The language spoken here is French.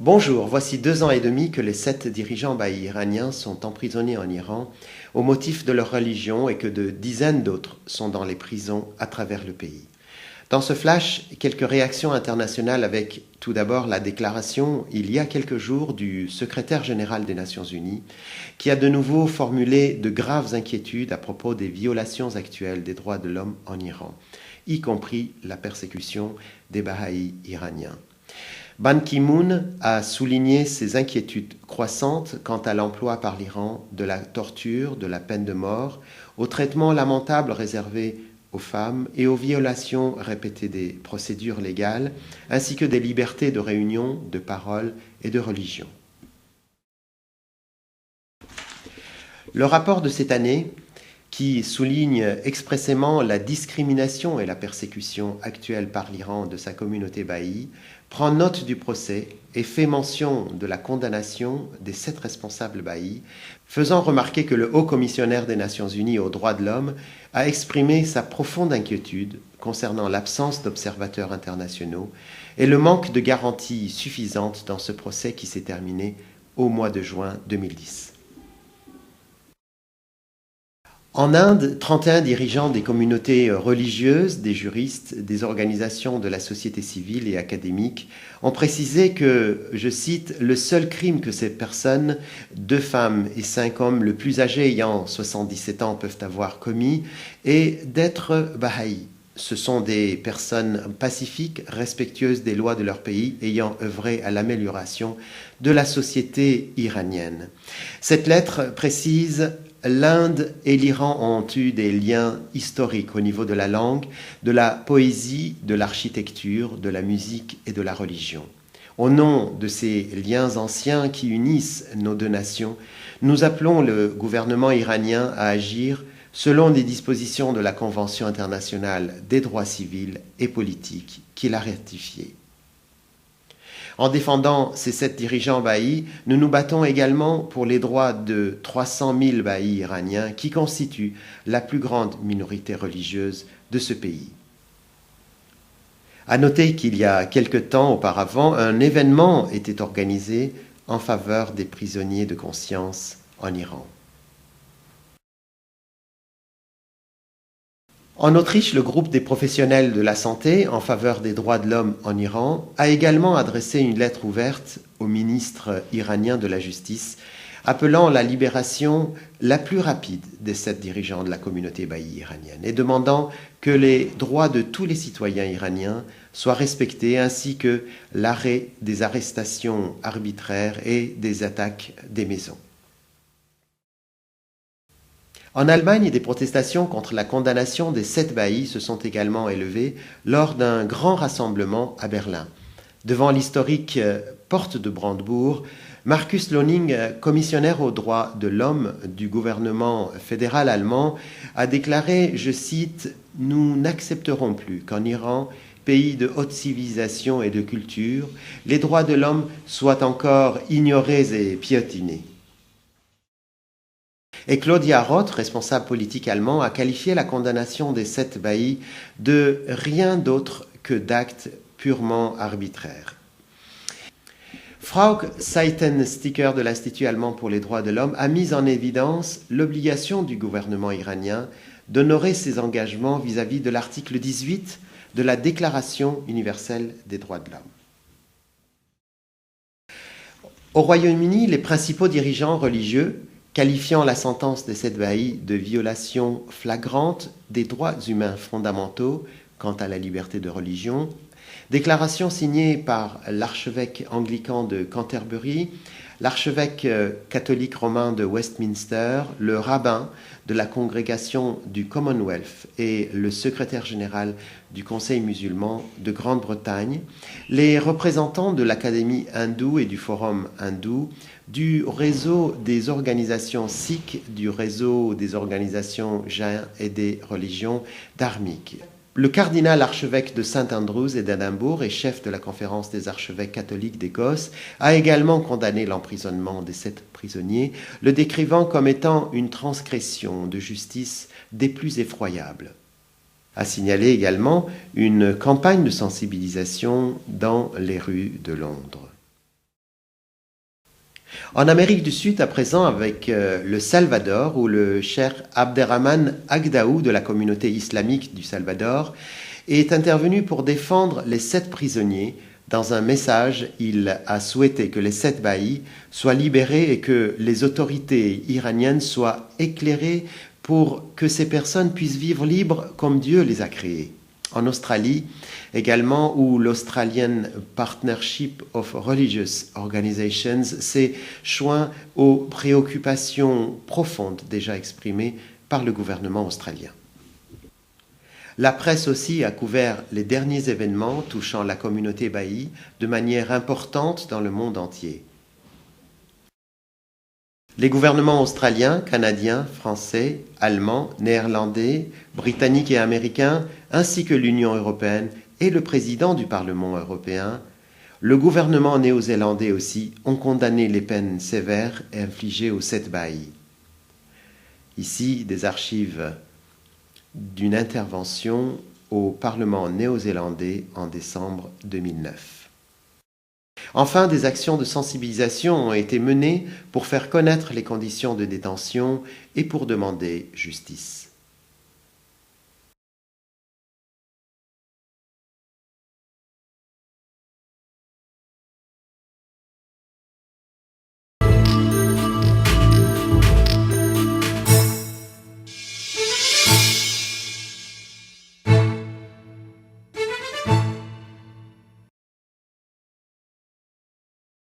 Bonjour, voici 2 ans et demi que les 7 dirigeants baïs iraniens sont emprisonnés en Iran au motif de leur religion et que de dizaines d'autres sont dans les prisons à travers le pays. Dans ce flash, quelques réactions internationales avec tout d'abord la déclaration il y a quelques jours du secrétaire général des Nations Unies qui a de nouveau formulé de graves inquiétudes à propos des violations actuelles des droits de l'homme en Iran, y compris la persécution des Bahaïs iraniens. Ban Ki-moon a souligné ses inquiétudes croissantes quant à l'emploi par l'Iran de la torture, de la peine de mort, au traitement lamentable réservé aux femmes et aux violations répétées des procédures légales, ainsi que des libertés de réunion, de parole et de religion. Le rapport de cette année, qui souligne expressément la discrimination et la persécution actuelle par l'Iran de sa communauté baïe, prend note du procès et fait mention de la condamnation des 7 responsables baïs, faisant remarquer que le haut commissionnaire des Nations Unies aux droits de l'homme a exprimé sa profonde inquiétude concernant l'absence d'observateurs internationaux et le manque de garanties suffisantes dans ce procès qui s'est terminé au mois de juin 2010. En Inde, 31 dirigeants des communautés religieuses, des juristes, des organisations de la société civile et académique ont précisé que, je cite, « le seul crime que ces personnes, 2 femmes et 5 hommes, le plus âgés ayant 77 ans, peuvent avoir commis est d'être Baha'i. Ce sont des personnes pacifiques, respectueuses des lois de leur pays, ayant œuvré à l'amélioration de la société iranienne. » Cette lettre précise l'Inde et l'Iran ont eu des liens historiques au niveau de la langue, de la poésie, de l'architecture, de la musique et de la religion. Au nom de ces liens anciens qui unissent nos 2 nations, nous appelons le gouvernement iranien à agir selon les dispositions de la Convention internationale des droits civils et politiques qu'il a ratifiée. En défendant ces 7 dirigeants baïs, nous nous battons également pour les droits de 300 000 baïs iraniens qui constituent la plus grande minorité religieuse de ce pays. À noter qu'il y a quelque temps auparavant, un événement était organisé en faveur des prisonniers de conscience en Iran. En Autriche, le groupe des professionnels de la santé en faveur des droits de l'homme en Iran a également adressé une lettre ouverte au ministre iranien de la Justice, appelant la libération la plus rapide des 7 dirigeants de la communauté baïe iranienne et demandant que les droits de tous les citoyens iraniens soient respectés ainsi que l'arrêt des arrestations arbitraires et des attaques des maisons. En Allemagne, des protestations contre la condamnation des 7 baïs se sont également élevées lors d'un grand rassemblement à Berlin. Devant l'historique porte de Brandebourg, Markus Löning, commissionnaire aux droits de l'homme du gouvernement fédéral allemand, a déclaré, je cite, « Nous n'accepterons plus qu'en Iran, pays de haute civilisation et de culture, les droits de l'homme soient encore ignorés et piétinés. » Et Claudia Roth, responsable politique allemand, a qualifié la condamnation des 7 baïs de rien d'autre que d'actes purement arbitraires. Frauke Seitensticker de l'Institut allemand pour les droits de l'homme a mis en évidence l'obligation du gouvernement iranien d'honorer ses engagements vis-à-vis de l'article 18 de la Déclaration universelle des droits de l'homme. Au Royaume-Uni, les principaux dirigeants religieux qualifiant la sentence des 7 baïs de violation flagrante des droits humains fondamentaux quant à la liberté de religion, déclaration signée par l'archevêque anglican de Canterbury, l'archevêque catholique romain de Westminster, le rabbin de la congrégation du Commonwealth et le secrétaire général du Conseil musulman de Grande-Bretagne, les représentants de l'Académie hindoue et du Forum hindou, du réseau des organisations sikhes, du réseau des organisations jains et des religions dharmiques. Le cardinal archevêque de St Andrews et d'Édimbourg et chef de la conférence des archevêques catholiques d'Écosse a également condamné l'emprisonnement des 7 prisonniers, le décrivant comme étant une transgression de justice des plus effroyables. A signalé également une campagne de sensibilisation dans les rues de Londres. En Amérique du Sud, à présent, avec le Salvador, où le cheikh Abderrahman Agdaou de la communauté islamique du Salvador est intervenu pour défendre les 7 prisonniers. Dans un message, il a souhaité que les 7 bahis soient libérés et que les autorités iraniennes soient éclairées pour que ces personnes puissent vivre libres comme Dieu les a créées. En Australie également, où l'Australian Partnership of Religious Organizations s'est joint aux préoccupations profondes déjà exprimées par le gouvernement australien. La presse aussi a couvert les derniers événements touchant la communauté bahi de manière importante dans le monde entier. Les gouvernements australiens, canadiens, français, allemands, néerlandais, britanniques et américains, ainsi que l'Union européenne et le président du Parlement européen, le gouvernement néo-zélandais aussi, ont condamné les peines sévères infligées aux 7 bahis. Ici, des archives d'une intervention au Parlement néo-zélandais en décembre 2009. Enfin, des actions de sensibilisation ont été menées pour faire connaître les conditions de détention et pour demander justice.